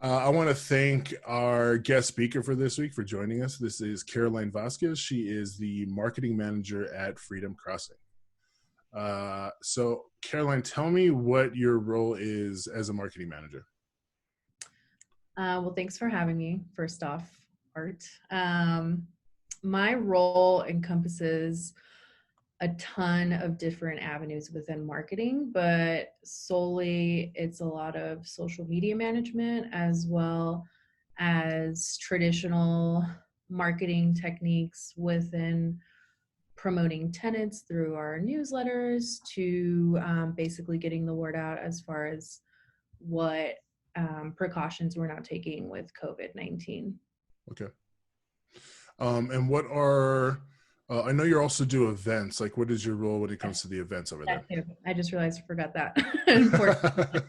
I want to thank our guest speaker for this week for joining us. This is Caroline Vazquez. She is the marketing manager at Freedom Crossing. So, Caroline, tell me what your role is as a marketing manager. Well, thanks for having me, first off, Art. My role encompasses a ton of different avenues within marketing, but solely it's a lot of social media management as well as traditional marketing techniques within promoting tenants through our newsletters to basically getting the word out as far as what precautions we're now taking with COVID-19. Okay. And what are, I know you also do events. Like, what is your role when it comes to the events over there? I just realized I forgot that. Important.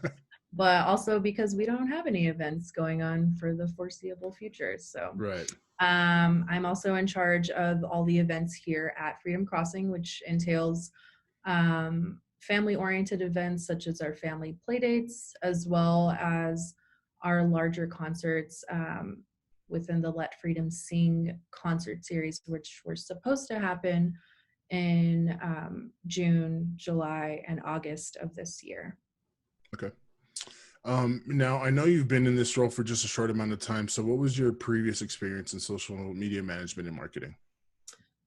But also because we don't have any events going on for the foreseeable future. So Right. I'm also in charge of all the events here at Freedom Crossing, which entails family-oriented events such as our family playdates, as well as our larger concerts within the Let Freedom Sing concert series, which were supposed to happen in June, July, and August of this year. Okay. Now, I know you've been in this role for just a short amount of time. So what was your previous experience in social media management and marketing?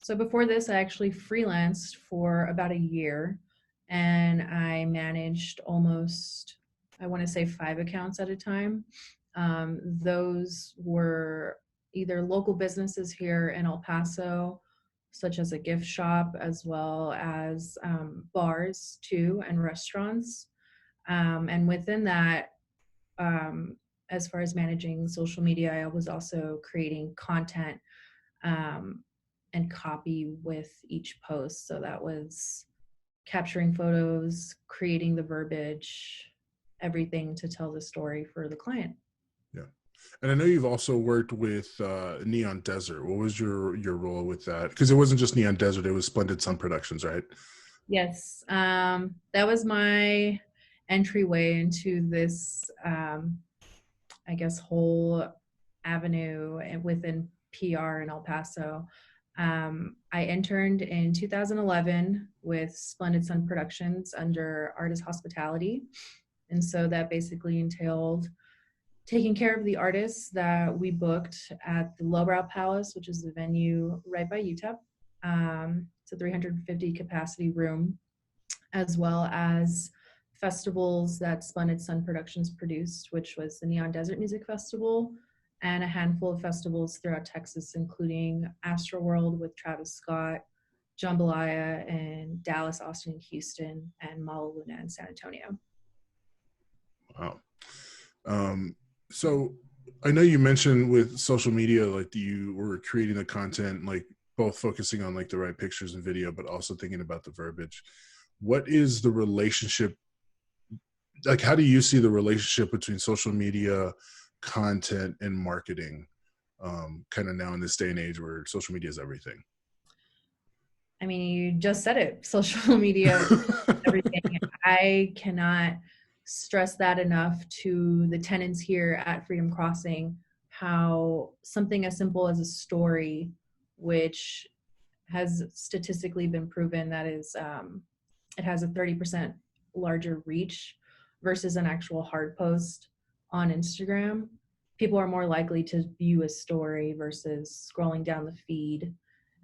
So before this, I actually freelanced for about a year, and I managed almost, I want to say 5 accounts at a time. Those were either local businesses here in El Paso, such as a gift shop, as well as bars too, and restaurants. And within that, as far as managing social media, I was also creating content and copy with each post. So that was capturing photos, creating the verbiage, everything to tell the story for the client. Yeah. And I know you've also worked with Neon Desert. What was your role with that? Because it wasn't just Neon Desert, it was Splendid Sun Productions, right? Yes, that was my entryway into this, I guess, whole avenue within PR in El Paso. I interned in 2011 with Splendid Sun Productions under Artist Hospitality. And so that basically entailed taking care of the artists that we booked at the Lowbrow Palace, which is the venue right by UTEP. It's a 350 capacity room, as well as festivals that Splendid Sun Productions produced, which was the Neon Desert Music Festival, and a handful of festivals throughout Texas, including Astroworld with Travis Scott, Jambalaya in Dallas, Austin, and Houston, and Mala Luna in San Antonio. Wow. So I know you mentioned with social media, like you were creating the content, like both focusing on like the right pictures and video, but also thinking about the verbiage. What is the relationship? Like, how do you see the relationship between social media, content, and marketing kind of now in this day and age where social media is everything? I mean, you just said it. Social media, everything. I cannot stress that enough to the tenants here at Freedom Crossing, how something as simple as a story, which has statistically been proven that is, it has a 30% larger reach versus an actual hard post on Instagram. People are more likely to view a story versus scrolling down the feed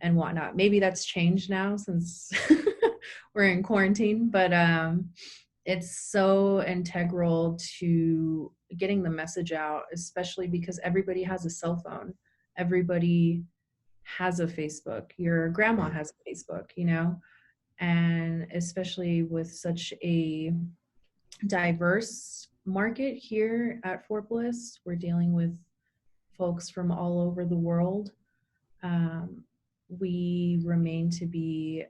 and whatnot. Maybe that's changed now since we're in quarantine, but it's so integral to getting the message out, especially because everybody has a cell phone. Everybody has a Facebook. Your grandma has a Facebook, you know? And especially with such a diverse market here at Fort Bliss, we're dealing with folks from all over the world. We remain to be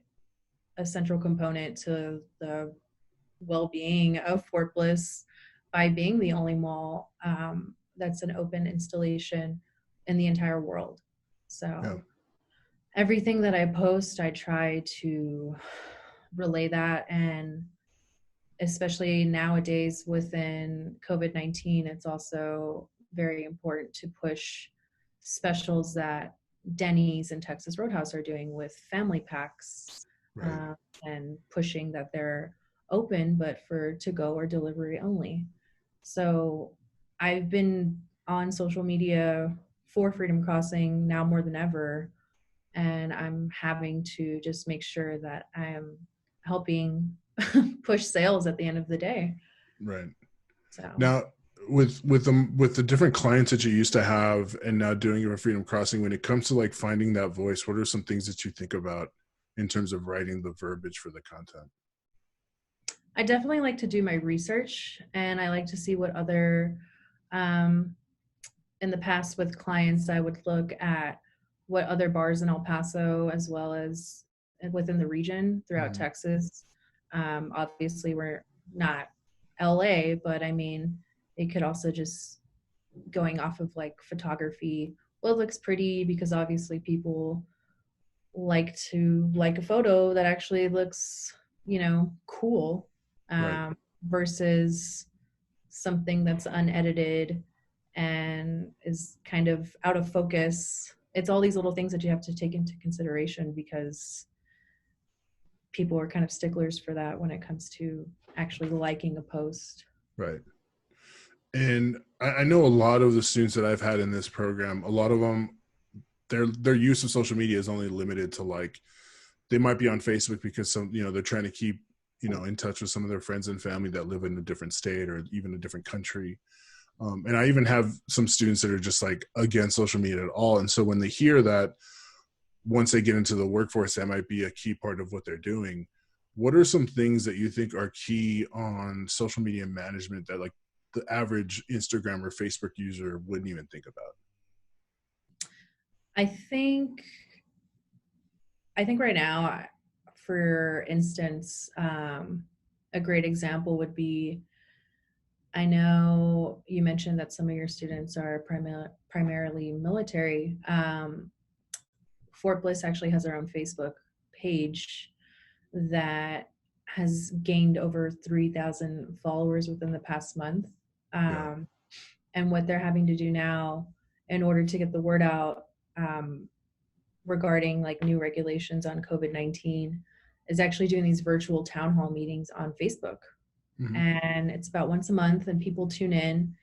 a central component to the well-being of Fort Bliss by being the only mall that's an open installation in the entire world. So everything that I post, I try to relay that, and especially nowadays within COVID-19, it's also very important to push specials that Denny's and Texas Roadhouse are doing with family packs, Right. and pushing that they're open, but for to go or delivery only. So I've been on social media for Freedom Crossing now more than ever, and I'm having to just make sure that I am helping push sales at the end of the day. Right. So Now, with the different clients that you used to have and now doing your Freedom Crossing, when it comes to like finding that voice, what are some things that you think about in terms of writing the verbiage for the content? I definitely like to do my research, and I like to see what other, um, in the past with clients, I would look at what other bars in El Paso, as well as within the region throughout Mm-hmm. Texas. Obviously, we're not LA, but I mean, it could also just going off of like photography. Well, it looks pretty because obviously people like to like a photo that actually looks, cool, Right. versus something that's unedited and is kind of out of focus. It's all these little things that you have to take into consideration because people are kind of sticklers for that when it comes to actually liking a post. Right. And I know a lot of the students that I've had in this program, a lot of them, their use of social media is only limited to like they might be on Facebook because they're trying to keep in touch with some of their friends and family that live in a different state or even a different country. And I even have some students that are just like against social media at all. And so when they hear that, once they get into the workforce, that might be a key part of what they're doing. What are some things that you think are key on social media management that like the average Instagram or Facebook user wouldn't even think about? I think I think right now, for instance, a great example would be, I know you mentioned that some of your students are primarily military. Fort Bliss actually has their own Facebook page that has gained over 3,000 followers within the past month. Yeah. Um, and what they're having to do now in order to get the word out, regarding like new regulations on COVID-19, is actually doing these virtual town hall meetings on Facebook. Mm-hmm. And it's about once a month, and people tune in.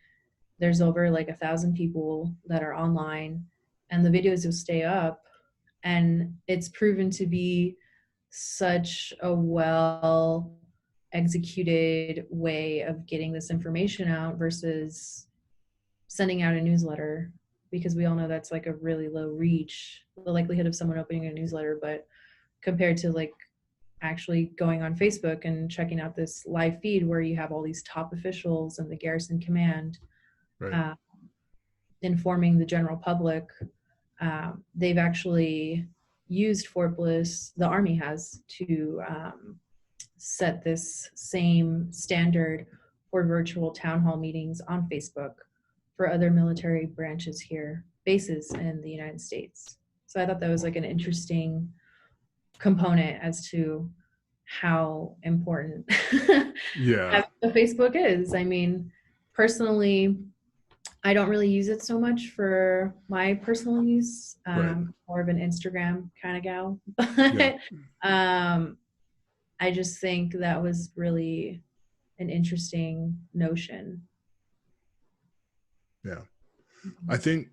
There's over like 1,000 people that are online, and the videos will stay up. And it's proven to be such a well executed way of getting this information out versus sending out a newsletter, because we all know that's like a really low reach, the likelihood of someone opening a newsletter. But compared to like actually going on Facebook and checking out this live feed where you have all these top officials and the garrison command, Right. uh, informing the general public, they've actually used Fort Bliss, the Army has, to set this same standard for virtual town hall meetings on Facebook for other military branches here, bases in the United States. So I thought that was like an interesting component as to how important Yeah. Facebook is. I mean, personally, I don't really use it so much for my personal use. Right. More of an Instagram kind of gal. Yeah. But I just think that was really an interesting notion. Yeah. I think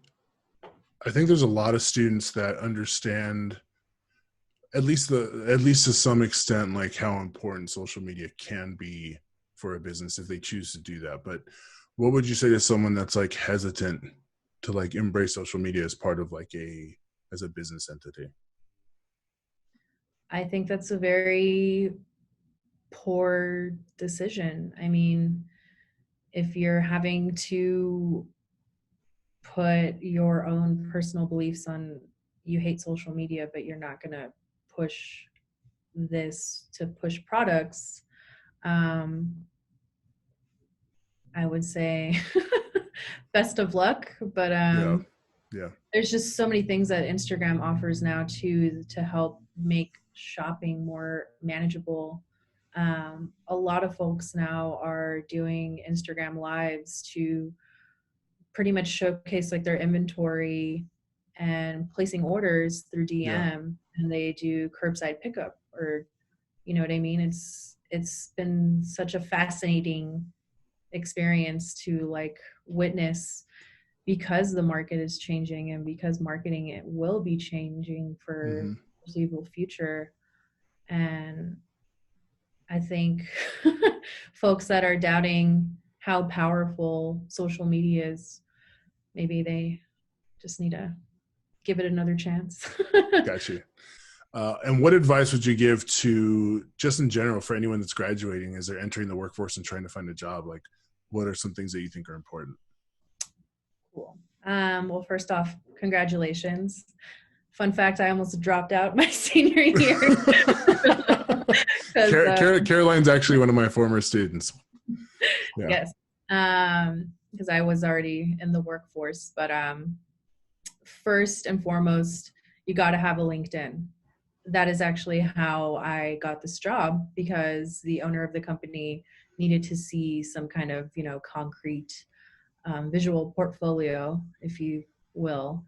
I think there's a lot of students that understand at least to some extent like how important social media can be for a business if they choose to do that. But what would you say to someone that's like hesitant to like embrace social media as part of like as a business entity? I think that's a very poor decision. I mean, if you're having to put your own personal beliefs on, you hate social media, but you're not going to push this to push products, um, I would say best of luck. But Yeah. Yeah. there's just so many things that Instagram offers now too to help make shopping more manageable. A lot of folks now are doing Instagram lives to pretty much showcase like their inventory and placing orders through Yeah. DM, and they do curbside pickup, or you know what I mean? It's been such a fascinating experience to like witness, because the market is changing and because marketing it will be changing for Hmm. the foreseeable future. And I think folks that are doubting how powerful social media is, maybe they just need to give it another chance. Gotcha. And what advice would you give to, just in general, for anyone that's graduating as they're entering the workforce and trying to find a job? Like, what are some things that you think are important? Cool. Well, first off, congratulations. Fun fact, I almost dropped out my senior year. Caroline's actually one of my former students. Yeah. Yes. Because I was already in the workforce. But first and foremost, you got to have a LinkedIn. That is actually how I got this job, because the owner of the company needed to see some kind of, concrete visual portfolio, if you will,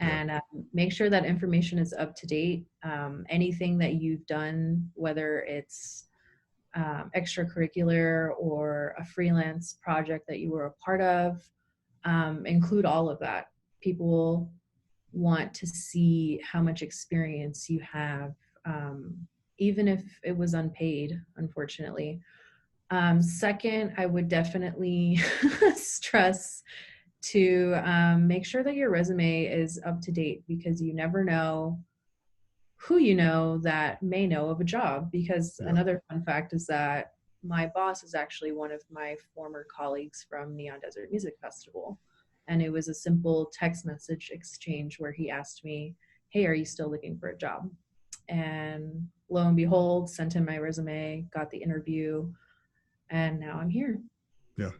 Yeah. and make sure that information is up to date. Anything that you've done, whether it's extracurricular or a freelance project that you were a part of, include all of that. People want to see how much experience you have, even if it was unpaid, unfortunately. Second, I would definitely stress to make sure that your resume is up to date, because you never know who you know that may know of a job. Because Yeah. another fun fact is that my boss is actually one of my former colleagues from Neon Desert Music Festival. And it was a simple text message exchange where he asked me, "Hey, are you still looking for a job?" And lo and behold, sent him my resume, got the interview, and now I'm here. Yeah.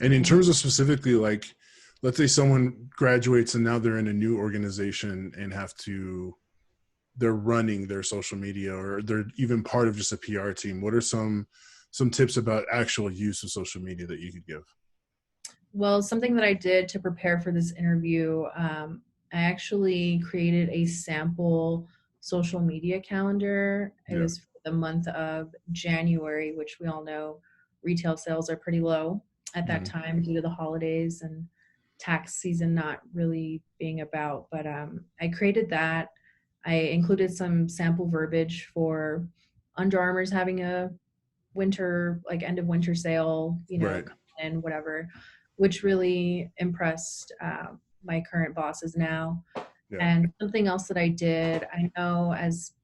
And in terms of specifically, like, let's say someone graduates and now they're in a new organization and they're running their social media, or they're even part of just a PR team. What are some tips about actual use of social media that you could give? Well, something that I did to prepare for this interview, I actually created a sample social media calendar. It Yeah. was for the month of January, which we all know retail sales are pretty low at that Hmm. time due to the holidays and tax season not really being about. But I created that. I included some sample verbiage for Under Armour's having a winter, like end of winter sale, Right. and whatever, which really impressed my current bosses now. Yeah. And something else that I did, I know as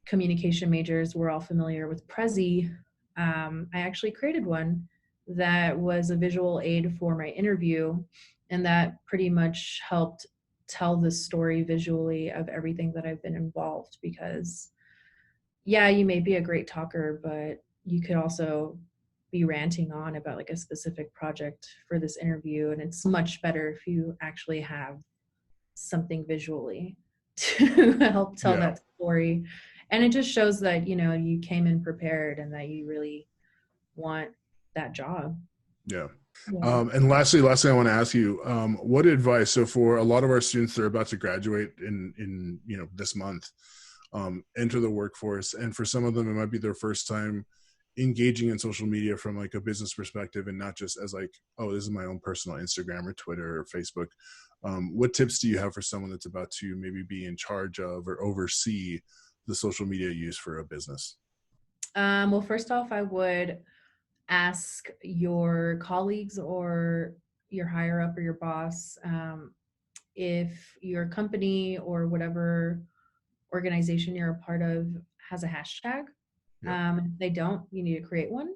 communication majors, we're all familiar with Prezi. I actually created one that was a visual aid for my interview, and that pretty much helped tell the story visually of everything that I've been involved. Because yeah, you may be a great talker, but you could also be ranting on about like a specific project for this interview. And it's much better if you actually have something visually to help tell Yeah. that story. And it just shows that, you came in prepared and that you really want that job. Yeah. Yeah. And lastly, I want to ask you, what advice? So for a lot of our students, they're about to graduate in this month, enter the workforce, and for some of them, it might be their first time engaging in social media from like a business perspective, and not just as like, oh, this is my own personal Instagram or Twitter or Facebook. What tips do you have for someone that's about to maybe be in charge of or oversee the social media use for a business? Well, first off, I would ask your colleagues or your higher up or your boss, if your company or whatever organization you're a part of has a hashtag. Yeah. If they don't, you need to create one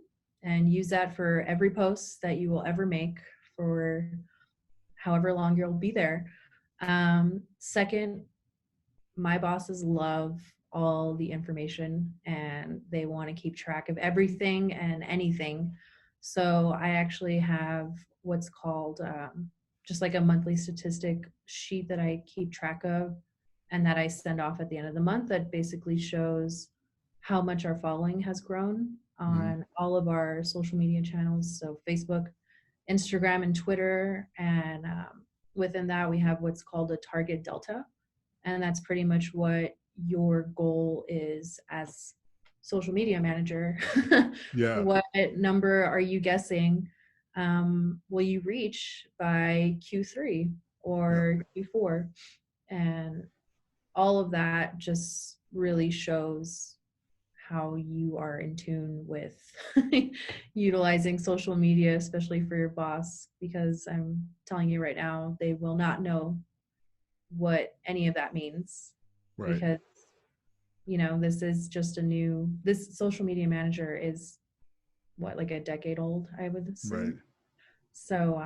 and use that for every post that you will ever make for however long you'll be there. Second, my bosses love all the information and they want to keep track of everything and anything. So I actually have what's called just like a monthly statistic sheet that I keep track of and that I send off at the end of the month, that basically shows how much our following has grown Mm-hmm. on all of our social media channels. So Facebook, Instagram and Twitter. And within that, we have what's called a target delta. And that's pretty much what your goal is as social media manager. Yeah. What number are you guessing will you reach by Q3 or Q4? And all of that just really shows how you are in tune with utilizing social media, especially for your boss, because I'm telling you right now, they will not know what any of that means. Right. Because, this is just this social media manager is what, like a decade old, I would assume. Right. So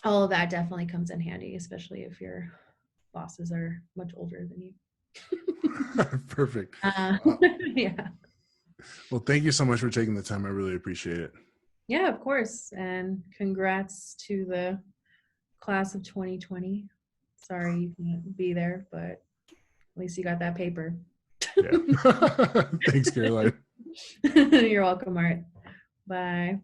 all of that definitely comes in handy, especially if your bosses are much older than you. Perfect. Yeah. Well, thank you so much for taking the time. I really appreciate it. Yeah, of course. And congrats to the class of 2020. Sorry you can't be there, but at least you got that paper. Yeah. Thanks, Caroline. You're welcome, Art. Bye.